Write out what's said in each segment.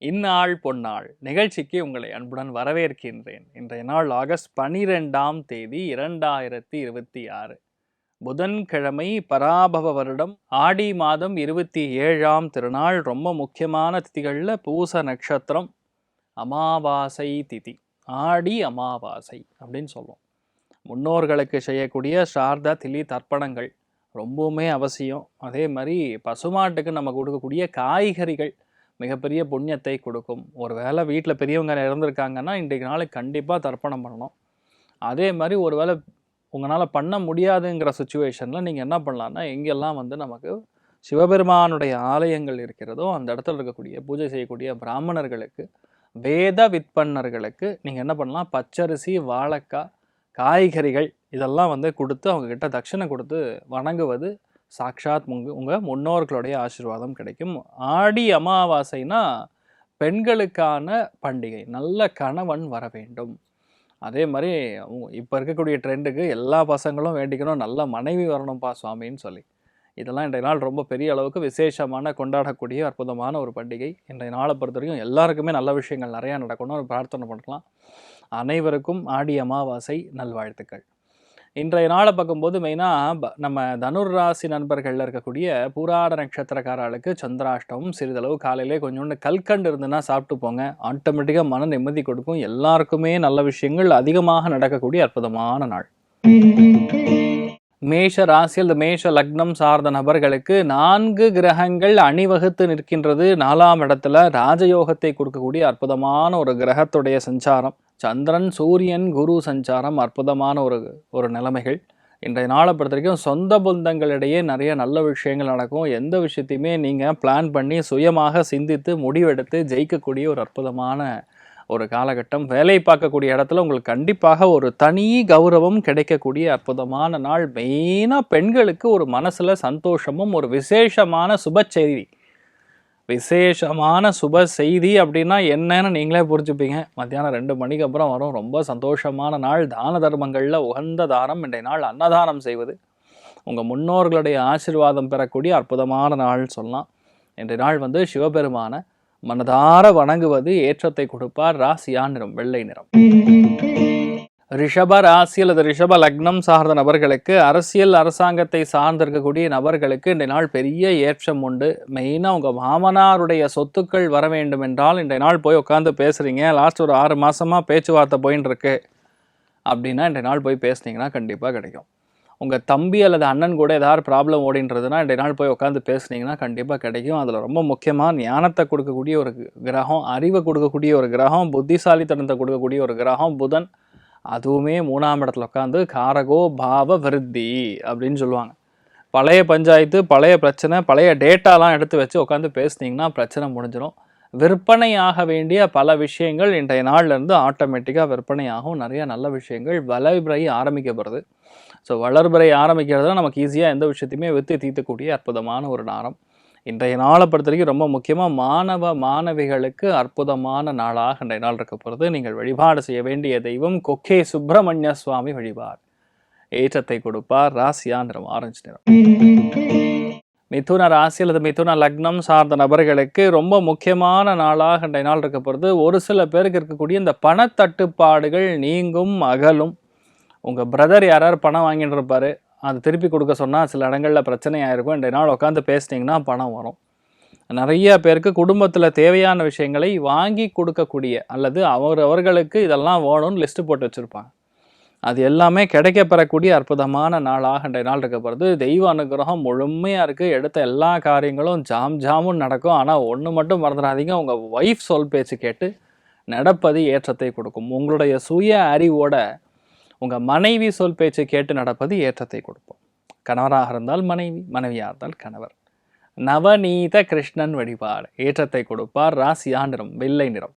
இந்நாள் பொன்னாள் நிகழ்ச்சிக்கு உங்களை அன்புடன் வரவேற்கின்றேன். இன்றைய நாள் ஆகஸ்ட் 12ஆம் தேதி 2026 புதன்கிழமை, பராபவ வருடம், ஆடி மாதம் 27ஆம் திருநாள். ரொம்ப முக்கியமான திதிகளில் பூச நட்சத்திரம், அமாவாசை திதி, ஆடி அமாவாசை அப்படின்னு சொல்லுவோம். முன்னோர்களுக்கு செய்யக்கூடிய சார்த திலி தர்ப்பணங்கள் ரொம்பவுமே அவசியம். அதே மாதிரி பசுமாட்டுக்கு நம்ம கொடுக்கக்கூடிய காய்கறிகள் மிகப்பெரிய புண்ணியத்தை கொடுக்கும். ஒரு வேளை வீட்டில் பெரியவங்க இறந்துருக்காங்கன்னா இன்றைக்கு நாளைக்கு கண்டிப்பாக தர்ப்பணம் பண்ணணும். அதே மாதிரி ஒரு வேளை உங்களால் பண்ண முடியாதுங்கிற சுச்சுவேஷனில் நீங்கள் என்ன பண்ணலான்னா, எங்கெல்லாம் நமக்கு சிவபெருமானுடைய ஆலயங்கள் இருக்கிறதோ அந்த இடத்துல இருக்கக்கூடிய பூஜை செய்யக்கூடிய பிராமணர்களுக்கு, வேத விற்பன்னர்களுக்கு நீங்கள் என்ன பண்ணலாம், பச்சரிசி, வாழைக்காய், காய்கறிகள் இதெல்லாம் கொடுத்து அவங்கக்கிட்ட தட்சணை கொடுத்து வணங்குவது சாக்ஷாத் உங்கள் முன்னோர்களுடைய ஆசீர்வாதம் கிடைக்கும். ஆடி அமாவாசைனா பெண்களுக்கான பண்டிகை. நல்ல கணவன் வர வேண்டும். அதே மாதிரி இப்போ இருக்கக்கூடிய ட்ரெண்டுக்கு எல்லா பசங்களும் வேண்டிக்கணும், நல்ல மனைவி வரணும்ப்பா சுவாமின்னு சொல்லி. இதெல்லாம் இன்றைய நாள் ரொம்ப பெரிய அளவுக்கு விசேஷமான கொண்டாடக்கூடிய அற்புதமான ஒரு பண்டிகை. இன்றைய நாளை பொறுத்த வரைக்கும் எல்லாருக்குமே நல்ல விஷயங்கள் நிறையா நடக்கணும், பிரார்த்தனை பண்ணலாம். அனைவருக்கும் ஆடி அமாவாசை நல்வாழ்த்துக்கள். இன்றைய நாளை பார்க்கும்போது மெயினாக நம்ம தனுர் ராசி நண்பர்களில் இருக்கக்கூடிய பூராட நட்சத்திரக்காரர்களுக்கு சந்திராஷ்டமம். சிறிதளவு காலையிலே கொஞ்சோண்டு கல்கண்டு இருந்துன்னா சாப்பிட்டு போங்க, ஆட்டோமேட்டிக்காக மன நிம்மதி கொடுக்கும். எல்லாருக்குமே நல்ல விஷயங்கள் அதிகமாக நடக்கக்கூடிய அற்புதமான நாள். மேஷ ராசியில் மேஷ லக்னம் சார்ந்த நபர்களுக்கு 4 கிரகங்கள் அணிவகுத்து நிற்கின்றது. 4ஆம் இடத்துல ராஜயோகத்தை கொடுக்கக்கூடிய அற்புதமான ஒரு கிரகத்துடைய சஞ்சாரம். சந்திரன், சூரியன், குரு சஞ்சாரம், அற்புதமான ஒரு நிலைமைகள். இன்றைய நாளை பொறுத்த வரைக்கும் சொந்த பந்தங்களிடையே நிறைய நல்ல விஷயங்கள் நடக்கும். எந்த விஷயத்தையுமே நீங்கள் பிளான் பண்ணி சுயமாக சிந்தித்து முடிவெடுத்து ஜெயிக்கக்கூடிய ஒரு அற்புதமான ஒரு காலகட்டம். வேலை பார்க்கக்கூடிய இடத்துல உங்களுக்கு கண்டிப்பாக ஒரு தனி கௌரவம் கிடைக்கக்கூடிய அற்புதமான நாள். மெயினாக பெண்களுக்கு ஒரு மனசில் சந்தோஷமும் ஒரு விசேஷமான சுப செய்தி. விசேஷமான சுப செய்தி அப்படின்னா என்னன்னு நீங்களே புரிஞ்சுப்பீங்க. மத்தியானம் 2 மணிக்கு அப்புறம் வரும். ரொம்ப சந்தோஷமான நாள். தான தர்மங்களில் உகந்த தானம் இன்றைய நாள் அன்னதானம் செய்வது. உங்கள் முன்னோர்களுடைய ஆசீர்வாதம் பெறக்கூடிய அற்புதமான நாள்னு சொல்லலாம். இன்றைய நாள் சிவபெருமான மனதார வணங்குவது ஏற்றத்தை கொடுப்பார். ராசியா நிறம் வெள்ளை நிறம். ரிஷப ராசி அல்லது ரிஷப லக்னம் சார்ந்த நபர்களுக்கு, அரசியல் அரசாங்கத்தை சார்ந்திருக்கக்கூடிய நபர்களுக்கு இன்றைய நாள் பெரிய ஏற்றம் உண்டு. மெயினாக உங்கள் மாமனாருடைய சொத்துக்கள் வர வேண்டும் என்றால் இன்றைய நாள் போய் உட்காந்து பேசுகிறீங்க, லாஸ்ட் ஒரு 6 மாதமாக பேச்சுவார்த்தை போயின்னு இருக்கு அப்படின்னா இன்றைய நாள் போய் பேசுனீங்கன்னா கண்டிப்பாக கிடைக்கும். உங்கள் தம்பி அல்லது அண்ணன் கூட ஏதாவது ப்ராப்ளம் ஓடின்றதுன்னா இன்றைய நாள் போய் உட்காந்து பேசுனீங்கன்னா கண்டிப்பாக கிடைக்கும். அதில் ரொம்ப முக்கியமாக ஞானத்தை கொடுக்கக்கூடிய ஒரு கிரகம், அறிவை கொடுக்கக்கூடிய ஒரு கிரகம், புத்திசாலித்தனத்தை கொடுக்கக்கூடிய ஒரு கிரகம் புதன். அதுவுமே 3ஆம் இடத்துல உட்காந்து காரகோ பாவ விருத்தி அப்படின்னு சொல்லுவாங்க. பழைய பஞ்சாயத்து, பழைய பிரச்சனை, பழைய டேட்டாலாம் எடுத்து வச்சு உட்காந்து பேசுனீங்கன்னா பிரச்சனை முடிஞ்சிடும். விற்பனையாக வேண்டிய பல விஷயங்கள் இன்றைய நாள்லேருந்து ஆட்டோமேட்டிக்காக விற்பனையாகும். நிறைய நல்ல விஷயங்கள் வளர்பிறை ஆரம்பிக்கப்படுது. ஸோ வளர்பிறை ஆரம்பிக்கிறதுல நமக்கு ஈஸியாக எந்த விஷயத்தையுமே விற்று தீர்த்தக்கூடிய அற்புதமான ஒரு நேரம். இன்றைய நாளை பொறுத்த வரைக்கும் ரொம்ப முக்கியமாக மாணவ மாணவிகளுக்கு அற்புதமான நாளாக இன்றைய நாள் இருக்க போகிறது. நீங்கள் வழிபாடு செய்ய வேண்டிய தெய்வம் கொக்கே சுப்பிரமணிய சுவாமி வழிபாடு ஏற்றத்தை கொடுப்பார். ராசியா நிறம் ஆரஞ்சு நிறம். மிதுன ராசி அல்லது மிதுன லக்னம் சார்ந்த நபர்களுக்கு ரொம்ப முக்கியமான நாளாக இன்றைய நாள் இருக்க போகிறது. ஒரு சில பேருக்கு இருக்கக்கூடிய இந்த பணத்தட்டுப்பாடுகள் நீங்கும், அகலும். உங்கள் பிரதர் யாராவது பணம் வாங்கிட்டு இருப்பார், அது திருப்பி கொடுக்க சொன்னால் சில இடங்களில் பிரச்சனையாக இருக்கும். இன்றைய நாள் உட்காந்து பேசினீங்கன்னா பணம் வரும். நிறைய பேருக்கு குடும்பத்தில் தேவையான விஷயங்களை வாங்கி கொடுக்கக்கூடிய அல்லது அவர்களுக்கு இதெல்லாம் வேணும்னு லிஸ்ட்டு போட்டு வச்சுருப்பாங்க. அது எல்லாமே கிடைக்கப்பெறக்கூடிய அற்புதமான நாளாக இன்றைய நாள் இருக்க போகிறது. தெய்வ அனுகிரகம் முழுமையாக இருக்குது. எடுத்த எல்லா காரியங்களும் ஜாமுன்னு நடக்கும். ஆனால் ஒன்று மட்டும் மறந்துடாதீங்க, உங்கள் ஒய்ஃப் சொல் பேச்சு கேட்டு நடப்பது ஏற்றத்தை கொடுக்கும். உங்களுடைய சுய அறிவோட உங்கள் மனைவி சொல் பேச்சு கேட்டு நடப்பது ஏற்றத்தை கொடுப்போம். கணவராக இருந்தால் மனைவி, மனைவியாக இருந்தால் கணவர். நவநீத கிருஷ்ணன் வழிபாடு ஏற்றத்தை கொடுப்பார். ராசியா நிறம் வெள்ளை நிறம்.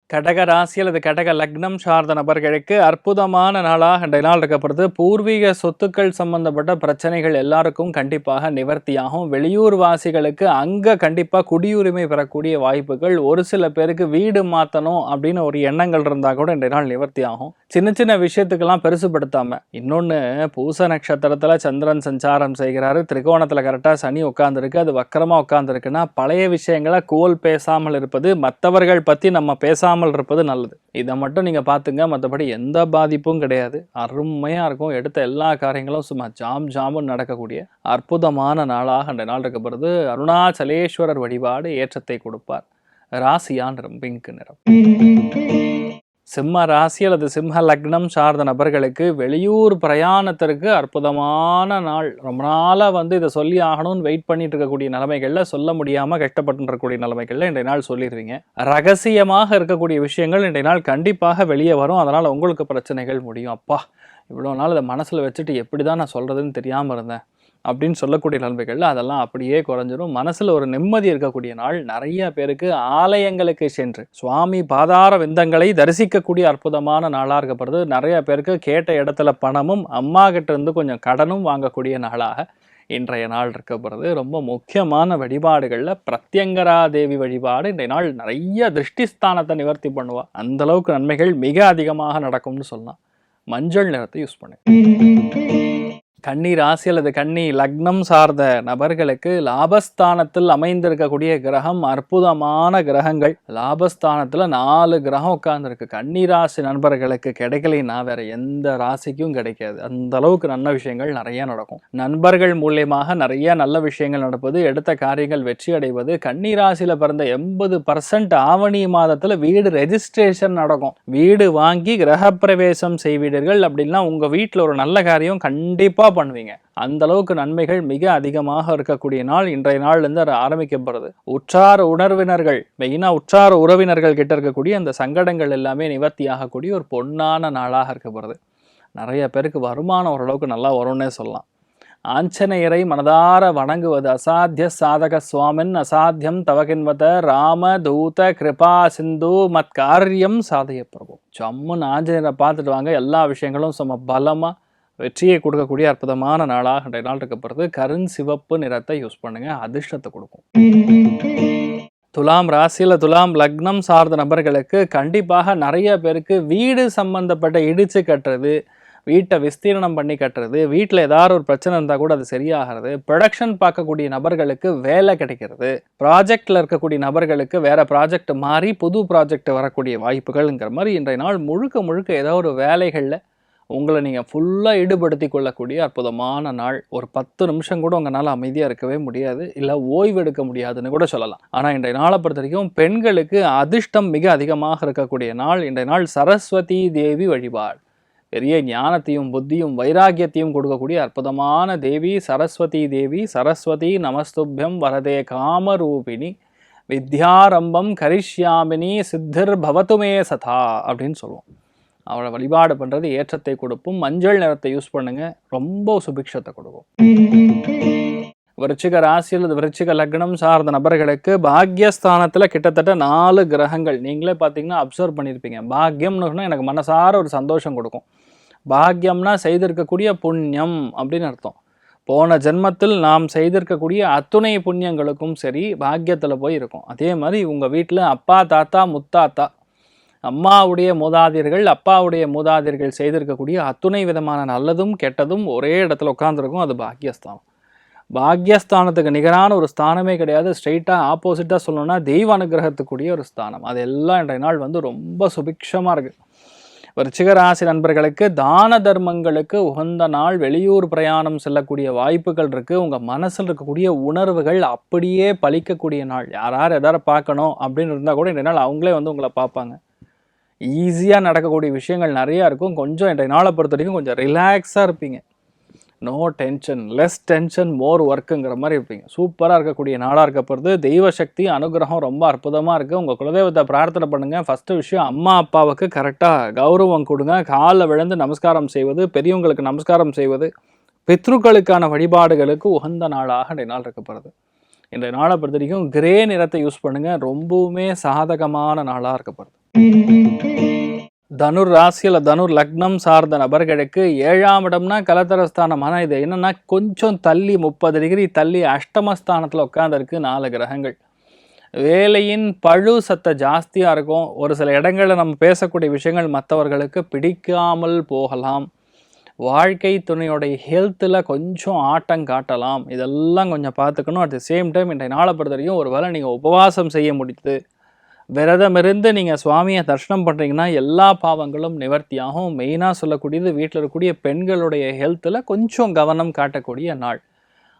கடக ராசி அல்லது கடக லக்னம் சார்ந்த நபர்களுக்கு அற்புதமான நாளாக இன்றைய நாள் இருக்கப்படுது. பூர்வீக சொத்துக்கள் சம்பந்தப்பட்ட பிரச்சனைகள் எல்லாருக்கும் கண்டிப்பாக நிவர்த்தியாகும். வெளியூர் வாசிகளுக்கு அங்க கண்டிப்பா குடியுரிமை பெறக்கூடிய வாய்ப்புகள், ஒரு சில பேருக்கு வீடு மாத்தணும் அப்படின்னு ஒரு எண்ணங்கள் இருந்தா கூட இன்றைய நாள் நிவர்த்தியாகும். சின்ன சின்ன விஷயத்துக்கெல்லாம் பெருசுபடுத்தாம, இன்னொன்னு பூச நட்சத்திரத்துல சந்திரன் சஞ்சாரம் செய்கிறாரு, திரிகோணத்துல கரெக்டா சனி உட்கார்ந்துருக்கு, அது வக்கரமா உட்கார்ந்துருக்குன்னா பழைய விஷயங்களை கோல் பேசாமல் இருப்பது, மற்றவர்கள் பத்தி நம்ம பேசாமல் இருப்பது நல்லது. இதை மட்டும் நீங்க பாத்துங்க, மற்றபடி எந்த பாதிப்பும் கிடையாது. அருமையா இருக்கும். எடுத்த எல்லா காரியங்களும் சும்மா ஜாம் ஜாமுன்னு நடக்கக்கூடிய அற்புதமான நாளாக அந்த நாள் இருக்கப்படுது. அருணாச்சலேஸ்வரர் வழிபாடு ஏற்றத்தை கொடுப்பார். ராசியா நிறம் பிங்க் நிறம். சிம்ம ராசி அல்லது சிம்ம லக்னம் சார்ந்த நபர்களுக்கு வெளியூர் பிரயாணத்திற்கு அற்புதமான நாள். ரொம்ப நாளாக இதை சொல்லி ஆகணும்னு வெயிட் பண்ணிட்டு இருக்கக்கூடிய நிலைமைகளில் சொல்ல முடியாமல் கஷ்டப்பட்டு இருக்கக்கூடிய நிலைமைகளில் இன்றைய நாள் சொல்லிடுவீங்க. ரகசியமாக இருக்கக்கூடிய விஷயங்கள் இன்றைய நாள் கண்டிப்பாக வெளியே வரும். அதனால் உங்களுக்கு பிரச்சனைகள் முடியும். அப்பா, இவ்வளோ நாள் அதை மனசில் வச்சுட்டு எப்படி தான் நான் சொல்கிறதுன்னு தெரியாமல் இருந்தேன் அப்படின்னு சொல்லக்கூடிய நிலைமைகளில் அதெல்லாம் அப்படியே குறைஞ்சிரும். மனசில் ஒரு நிம்மதி இருக்கக்கூடிய நாள். நிறைய பேருக்கு ஆலயங்களுக்கு சென்று சுவாமி பாதார விந்தங்களை தரிசிக்கக்கூடிய அற்புதமான நாளாக இருக்கப்படுது. நிறைய பேருக்கு கேட்ட இடத்துல பணமும் அம்மா கிட்ட இருந்து கொஞ்சம் கடனும் வாங்கக்கூடிய நாளாக இன்றைய நாள் இருக்கப்படுறது. ரொம்ப முக்கியமான வழிபாடுகளில் பிரத்யங்கரா தேவி வழிபாடு இன்றைய நாள் நிறைய திருஷ்டிஸ்தானத்தை நிவர்த்தி பண்ணுவா. அந்த அளவுக்கு நன்மைகள் மிக அதிகமாக நடக்கும்னு சொல்லலாம். மஞ்சள் நிறத்தை யூஸ் பண்ணு. கன்னி ராசி அல்லது கன்னி லக்னம் சார்ந்த நபர்களுக்கு லாபஸ்தானத்தில் அமைந்திருக்கக்கூடிய கிரகம் அற்புதமான கிரகங்கள். லாபஸ்தானத்தில் 4 கிரகம் உட்கார்ந்துருக்கு. கன்னி ராசி நண்பர்களுக்கு கிடைக்கலைன்னா வேற எந்த ராசிக்கும் கிடைக்காது. அந்த அளவுக்கு நல்ல விஷயங்கள் நிறைய நடக்கும். நண்பர்கள் மூலியமாக நிறைய நல்ல விஷயங்கள் நடப்பது, எடுத்த காரியங்கள் வெற்றி அடைவது. கன்னி ராசியில பிறந்த 80% ஆவணி மாதத்துல வீடு ரெஜிஸ்ட்ரேஷன் நடக்கும். வீடு வாங்கி கிரகப்பிரவேசம் செய்வீர்கள். அப்படின்னா உங்க வீட்டில் ஒரு நல்ல காரியம் கண்டிப்பா பண்ணுவீங்க. அந்த அளவுக்கு நன்மைகள் மிக அதிகமாக இருக்கக்கூடிய நாள் இன்றைய நாள்லேருந்து ஆரம்பிக்கப்படுறது. உற்றார் உணர்வினர்கள், மெயினா உற்றார் உறவினர்கள் கிட்ட இருக்கக்கூடிய அந்த சங்கடங்கள் எல்லாமே நிவர்த்தி ஆகக்கூடிய ஒரு பொன்னான நாளாக இருக்கப்படுது. நிறைய பேருக்கு வருமானம் ஓரளவுக்கு நல்லா வரும்னே சொல்லலாம். ஆஞ்சநேயரை மனதார வணங்குவது. அசாத்திய சாதக சுவாமின் அசாத்தியம் தவகின்வத ராம தூத கிருபா சிந்து மத் காரியம் சாதய பிரபு. ஜம்முன்னு ஆஞ்சநேயரை பார்த்துட்டு வாங்க. எல்லா விஷயங்களும் சும்மா பலமா வெற்றியை கொடுக்கக்கூடிய அற்புதமான நாளாக இன்றைய நாள் இருக்கப்படுறது. கருண் சிவப்பு நிறத்தை யூஸ் பண்ணுங்க, அதிர்ஷ்டத்தை கொடுக்கும். துலாம் ராசியில் துலாம் லக்னம் சார்ந்த நபர்களுக்கு கண்டிப்பாக நிறைய பேருக்கு வீடு சம்பந்தப்பட்ட இடிச்சு கட்டுறது, வீட்டை விஸ்தீரணம் பண்ணி கட்டுறது, வீட்டில் ஏதாவது ஒரு பிரச்சனை இருந்தால் கூட அது சரியாகிறது, ப்ரொடக்ஷன் பார்க்கக்கூடிய நபர்களுக்கு வேலை கிடைக்கிறது, ப்ராஜெக்டில் இருக்கக்கூடிய நபர்களுக்கு வேற ப்ராஜெக்ட் மாறி புது ப்ராஜெக்ட் வரக்கூடிய வாய்ப்புகள்ங்கிற மாதிரி இன்றைய நாள் முழுக்க முழுக்க ஏதாவது ஒரு வேலைகளில் உங்களை நீங்கள் ஃபுல்லாக ஈடுபடுத்தி கொள்ளக்கூடிய அற்புதமான நாள். ஒரு 10 நிமிஷம் கூட உங்களால் அமைதியாக இருக்கவே முடியாது, இல்லை ஓய்வு எடுக்க முடியாதுன்னு கூட சொல்லலாம். ஆனால் இன்றைய நாளை பொறுத்த வரைக்கும் பெண்களுக்கு அதிர்ஷ்டம் மிக அதிகமாக இருக்கக்கூடிய நாள். இன்றைய நாள் சரஸ்வதி தேவி வழிபாடு. பெரிய ஞானத்தையும் புத்தியும் வைராக்கியத்தையும் கொடுக்கக்கூடிய அற்புதமான தேவி சரஸ்வதி தேவி. சரஸ்வதி நமஸ்துபியம் வரதே காமரூபிணி வித்யாரம்பம் கரிஷ்யாமினி சித்திர் பவத்துமே சதா அப்படின்னு சொல்லுவோம். அவளை வழிபாடு பண்ணுறது ஏற்றத்தை கொடுக்கும். மஞ்சள் நிறத்தை யூஸ் பண்ணுங்க, ரொம்ப சுபிக்ஷத்தை கொடுக்கும். விருச்சிக ராசி அல்லது விருச்சிக லக்னம் சார்ந்த நபர்களுக்கு பாக்யஸ்தானத்தில் கிட்டத்தட்ட 4 கிரகங்கள். நீங்களே பார்த்தீங்கன்னா அப்சர்வ் பண்ணியிருப்பீங்க. பாக்யம்னு சொன்னால் எனக்கு மனசார ஒரு சந்தோஷம் கொடுக்கும். பாக்யம்னா செய்திருக்கக்கூடிய புண்ணியம் அப்படின்னு அர்த்தம். போன ஜென்மத்தில் நாம் செய்திருக்கக்கூடிய அத்துணை புண்ணியங்களுக்கும் சரி பாக்யத்தில் போய் இருக்கும். அதே மாதிரி உங்கள் வீட்டில் அப்பா தாத்தா முத்தாத்தா அம்மாவுடைய மூதாதையர்கள் அப்பாவுடைய மூதாதையர்கள் செய்திருக்கக்கூடிய அத்துணை விதமான நல்லதும் கெட்டதும் ஒரே இடத்துல உட்காந்துருக்கும். அது பாக்யஸ்தானம். பாக்யஸ்தானத்துக்கு நிகரான ஒரு ஸ்தானமே கிடையாது. ஸ்ட்ரெயிட்டாக ஆப்போசிட்டாக சொல்லணும்னா தெய்வ அனுகிரகத்துக்குரிய ஒரு ஸ்தானம். அதெல்லாம் இன்றைய நாள் ரொம்ப சுபிக்ஷமாக இருக்குது. விருச்சிக ராசி நண்பர்களுக்கு தான தர்மங்களுக்கு உகந்த நாள். வெளியூர் பிரயாணம் செல்லக்கூடிய வாய்ப்புகள் இருக்குது. உங்கள் மனசில் இருக்கக்கூடிய உணர்வுகள் அப்படியே பலிக்கக்கூடிய நாள். யார் எதாவது பார்க்கணும் அப்படின்னு இருந்தால் கூட இன்றைய நாள் அவங்களே உங்களை பார்ப்பாங்க. ஈஸியாக நடக்கக்கூடிய விஷயங்கள் நிறையா இருக்கும். கொஞ்சம் இன்றைய நாளை பொறுத்த வரைக்கும் கொஞ்சம் ரிலாக்ஸாக இருப்பீங்க. நோ டென்ஷன், லெஸ் டென்ஷன், மோர் ஒர்க்குங்கிற மாதிரி இருப்பீங்க. சூப்பராக இருக்கக்கூடிய நாளாக இருக்கப்படுது. தெய்வ சக்தி அனுகிரகம் ரொம்ப அற்புதமாக இருக்குது. உங்கள் குலதெய்வத்தை பிரார்த்தனை பண்ணுங்கள். ஃபஸ்ட்டு விஷயம், அம்மா அப்பாவுக்கு கரெக்டாக கௌரவம் கொடுங்க. காலில் விழுந்து நமஸ்காரம் செய்வது, பெரியவங்களுக்கு நமஸ்காரம் செய்வது, பித்ருக்களுக்கான வழிபாடுகளுக்கு உகந்த நாளாக இன்றைய நாள் இருக்கப்படுது. இன்றைய நாளை பொறுத்த வரைக்கும் கிரே நிறத்தை யூஸ் பண்ணுங்கள். ரொம்பவுமே சாதகமான நாளாக இருக்கப்படுது. தனுர் ராசியில் தனுர் லக்னம் சார்ந்த நபர்களுக்கு 7ஆம் இடம்னா கலத்தரஸ்தானம். ஆனால் இது என்னன்னா கொஞ்சம் தள்ளி 30 டிகிரி தள்ளி அஷ்டமஸ்தானத்தில் உட்காந்துருக்கு 4 கிரகங்கள். வேலையின் பழு சத்த ஜாஸ்தியாக இருக்கும். ஒரு சில இடங்களில் நம்ம பேசக்கூடிய விஷயங்கள் மற்றவர்களுக்கு பிடிக்காமல் போகலாம். வாழ்க்கை துணையோடைய ஹெல்த்தில் கொஞ்சம் ஆட்டம் காட்டலாம். இதெல்லாம் கொஞ்சம் பார்த்துக்கணும். அட் தி சேம் டைம் இன்றைய நாளை பொறுத்த வரைக்கும் ஒரு வேளை நீங்கள் உபவாசம் செய்ய முடியுது, விரதமிருந்து நீங்கள் சுவாமியை தரிசனம் பண்ணுறீங்கன்னா எல்லா பாவங்களும் நிவர்த்தியாகும். மெயினாக சொல்லக்கூடியது வீட்டில் இருக்கக்கூடிய பெண்களுடைய ஹெல்த்தில் கொஞ்சம் கவனம் காட்டக்கூடிய நாள்.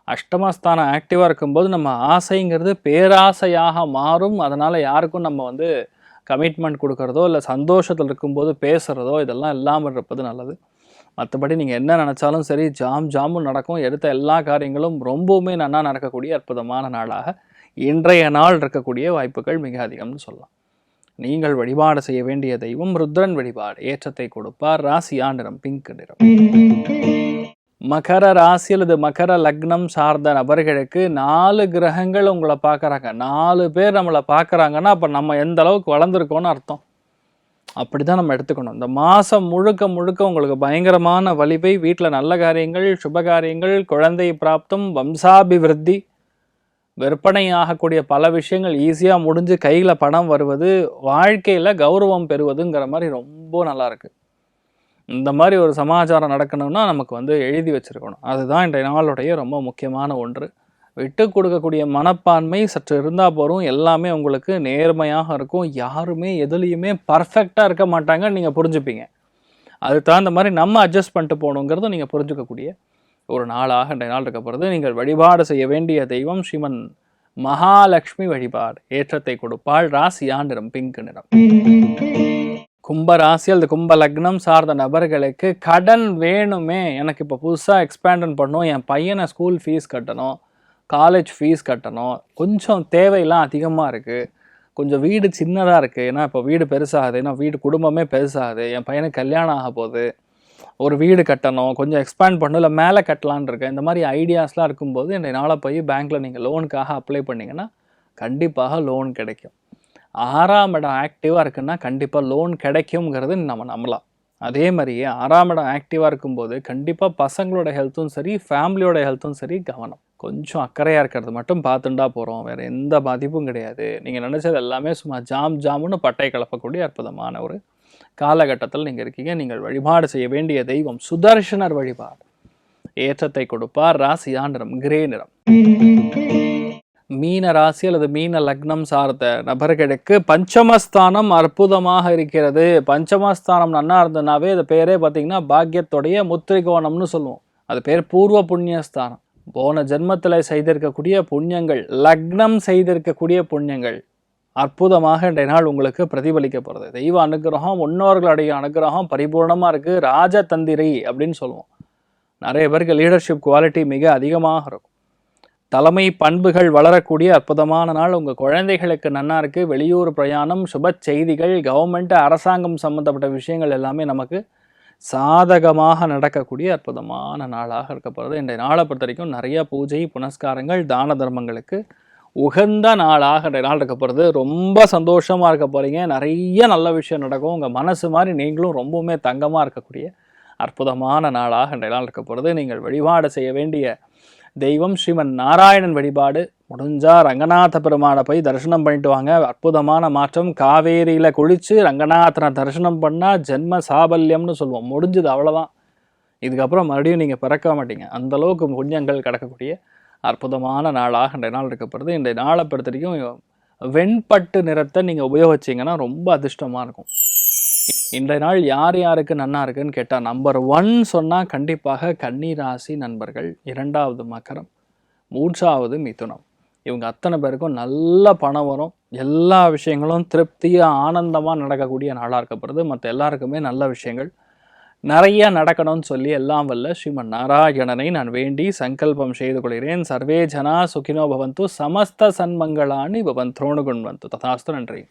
அஷ்டமஸ்தானம் ஆக்டிவாக இருக்கும்போது நம்ம ஆசைங்கிறது பேராசையாக மாறும். அதனால் யாருக்கும் நம்ம கமிட்மெண்ட் கொடுக்குறதோ இல்லை சந்தோஷத்தில் இருக்கும்போது பேசுகிறதோ இதெல்லாம் இல்லாமல் இருப்பது நல்லது. மற்றபடி நீங்கள் என்ன நினச்சாலும் சரி ஜாமுன் நடக்கும். எடுத்த எல்லா காரியங்களும் ரொம்பவுமே நன்னா நடக்கக்கூடிய அற்புதமான நாளாக இன்றைய நாள் இருக்கக்கூடிய வாய்ப்புகள் மிக அதிகம்னு சொல்லலாம். நீங்கள் வழிபாடு செய்ய வேண்டிய தெய்வம் ருத்ரன் வழிபாடு. ஏற்றத்தை கொடுப்பார். ராசியா நிறம் பிங்க் நிறம். மகர ராசி அல்லது மகர லக்னம் சார்ந்த நபர்களுக்கு 4 கிரகங்கள் உங்களை பார்க்குறாங்க. 4 பேர் நம்மளை பார்க்குறாங்கன்னா அப்போ நம்ம எந்த அளவுக்கு வளர்ந்துருக்கோன்னு அர்த்தம். அப்படி தான் நம்ம எடுத்துக்கணும். இந்த மாதம் முழுக்க உங்களுக்கு பயங்கரமான வலிமை. வீட்டில் நல்ல காரியங்கள், சுபகாரியங்கள், குழந்தை பிராப்தம், வம்சாபிவிருத்தி, விற்பனை ஆகக்கூடிய பல விஷயங்கள் ஈஸியாக முடிஞ்சு கையில் பணம் வருவது, வாழ்க்கையில் கௌரவம் பெறுவதுங்கிற மாதிரி ரொம்ப நல்லாயிருக்கு. இந்த மாதிரி ஒரு சமாச்சாரம் நடக்கணும்னா நமக்கு எழுதி வச்சுருக்கணும். அதுதான் இன்றைய நாளுடைய ரொம்ப முக்கியமான ஒன்று. விட்டு கொடுக்கக்கூடிய மனப்பான்மை சற்று இருந்தால் போகிறோம். எல்லாமே உங்களுக்கு நேர்மையாக இருக்கும். யாருமே எதுலேயுமே பர்ஃபெக்டாக இருக்க மாட்டாங்க, நீங்கள் புரிஞ்சுப்பீங்க. அதுக்கு தகுந்த மாதிரி நம்ம அட்ஜஸ்ட் பண்ணிட்டு போகணுங்கிறதும் நீங்கள் புரிஞ்சுக்கக்கூடிய ஒரு நாளாக இன்றைய நாள் இருக்க போகிறது. நீங்கள் வழிபாடு செய்ய வேண்டிய தெய்வம் ஸ்ரீமன் மகாலட்சுமி வழிபாடு. ஏற்றத்தை கொடுப்பாள். ராசியா நிறம் பிங்க் நிறம். கும்ப ராசி அல்லது கும்ப லக்னம் சார்ந்த நபர்களுக்கு கடன் வேணுமே, எனக்கு இப்போ புதுசாக எக்ஸ்பேண்டன் பண்ணணும், என் பையனை ஸ்கூல் ஃபீஸ் கட்டணும், காலேஜ் ஃபீஸ் கட்டணும், கொஞ்சம் தேவையெல்லாம் அதிகமாக இருக்குது, கொஞ்சம் வீடு சின்னதாக இருக்குது, ஏன்னா இப்போ வீடு பெருசாகுது, ஏன்னா வீடு குடும்பமே பெருசாகுது, என் பையனுக்கு கல்யாணம் ஆக போகுது, ஒரு வீடு கட்டணும், கொஞ்சம் எக்ஸ்பேண்ட் பண்ணணும், இல்லை மேலே கட்டலான் இருக்கேன். இந்த மாதிரி ஐடியாஸ்லாம் இருக்கும்போது இன்றைய நாளை போய் பேங்க்கில் நீங்கள் லோனுக்காக அப்ளை பண்ணிங்கன்னா கண்டிப்பாக லோன் கிடைக்கும். 6ஆம் இடம் ஆக்டிவாக இருக்குன்னா கண்டிப்பாக லோன் கிடைக்குங்கிறது நம்ம நம்பலாம். அதே மாதிரியே 6ஆம் இடம் ஆக்டிவாக இருக்கும்போது கண்டிப்பாக பசங்களோட ஹெல்த்தும் சரி, ஃபேமிலியோட ஹெல்த்தும் சரி கவனம். கொஞ்சம் அக்கறையாக இருக்கிறது மட்டும் பார்த்துட்டா போகிறோம். வேறு எந்த பாதிப்பும் கிடையாது. நீங்கள் நினச்சது எல்லாமே சும்மா ஜாமுன்னு பட்டை கலப்பக்கூடிய அற்புதமான ஒரு காலகட்டத்தில் நீங்கள் இருக்கீங்க. நீங்கள் வழிபாடு செய்ய வேண்டிய தெய்வம் சுதர்ஷனர் வழிபாடு. ஏற்றத்தை கொடுப்பார். ராசியா நிறம் கிரே நிறம். மீன ராசி அல்லது மீன லக்னம் சார்ந்த நபர்களுக்கு பஞ்சமஸ்தானம் அற்புதமாக இருக்கிறது. பஞ்சமஸ்தானம் நன்னா இருந்ததுனாவே அது பேரே பார்த்தீங்கன்னா பாக்கியத்துடைய முத்திரிகோணம்னு சொல்லுவோம். அது பேர் பூர்வ புண்ணியஸ்தானம். போன ஜென்மத்தில் செய்திருக்கக்கூடிய புண்ணியங்கள், லக்னம் செய்திருக்கக்கூடிய புண்ணியங்கள் அற்புதமாக இன்றைய நாள் உங்களுக்கு பிரதிபலிக்கப்படுறது. தெய்வ அனுகிரகம், முன்னோர்களுடைய அனுகிரகம் பரிபூர்ணமாக இருக்குது. ராஜதந்திரி அப்படின்னு சொல்லுவோம். நிறைய பேருக்கு லீடர்ஷிப் குவாலிட்டி மிக அதிகமாக இருக்கும். தலைமை பண்புகள் வளரக்கூடிய அற்புதமான நாள். உங்கள் குழந்தைகளுக்கு நன்னா இருக்குது. வெளியூர் பிரயாணம், சுப செய்திகள், கவர்மெண்ட், அரசாங்கம் சம்மந்தப்பட்ட விஷயங்கள் எல்லாமே நமக்கு சாதகமாக நடக்கக்கூடிய அற்புதமான நாளாக இருக்கப்படுறது. இன்றைய நாளை பொறுத்த வரைக்கும் நிறைய பூஜை புனஸ்காரங்கள், தான தர்மங்களுக்கு உகந்த நாளாக இன்றைய நாள் இருக்கப்படுறது. ரொம்ப சந்தோஷமாக இருக்க போகிறீங்க. நிறைய நல்ல விஷயம் நடக்கும். உங்கள் மனசு மாதிரி நீங்களும் ரொம்பவுமே தங்கமாக இருக்கக்கூடிய அற்புதமான நாளாக இன்றைய நாள் இருக்கப்படுறது. நீங்கள் வழிபாடு செய்ய வேண்டிய தெய்வம் ஸ்ரீமன் நாராயணன் வழிபாடு. முடிஞ்சால் ரங்கநாத பெருமானை போய் தரிசனம் பண்ணிட்டு வாங்க. அற்புதமான மாற்றம். காவேரியில் குளித்து ரங்கநாதனை தரிசனம் பண்ணால் ஜென்ம சாபல்யம்னு சொல்லுவோம். முடிஞ்சது, அவ்வளோதான். இதுக்கப்புறம் மறுபடியும் நீங்கள் பிறக்க மாட்டீங்க. அந்தளவுக்கு புண்ணியங்கள் கிடக்கக்கூடிய அற்புதமான நாளாக இன்றைய நாள் இருக்கப்படுது. இன்றைய நாளை பொறுத்த வரைக்கும் வெண்பட்டு நிறத்தை நீங்கள் உபயோகிச்சிங்கன்னா ரொம்ப அதிர்ஷ்டமாக இருக்கும். இன்றைய நாள் யார் யாருக்கு நன்னா இருக்குன்னு கேட்டால் நம்பர் 1 சொன்னால் கண்டிப்பாக கன்னி ராசி நண்பர்கள், 2வது மகரம், 3வது மிதுனம். இவங்க அத்தனை பேருக்கும் நல்ல பணம் வரும். எல்லா விஷயங்களும் திருப்தியாக ஆனந்தமாக நடக்கக்கூடிய நாளாக இருக்கப்படுது. மற்ற எல்லாருக்குமே நல்ல விஷயங்கள் நிறைய நடக்கணும்னு சொல்லி எல்லாம் வல்ல ஸ்ரீமன் நாராயணனை நான் வேண்டி சங்கல்பம் செய்து கொள்கிறேன். சர்வே ஜனா சுகினோ பவந்து, சமஸ்த சன்மங்களானி பவந்தோணுகுண்வந்து. ததாஸ்து. நன்றி.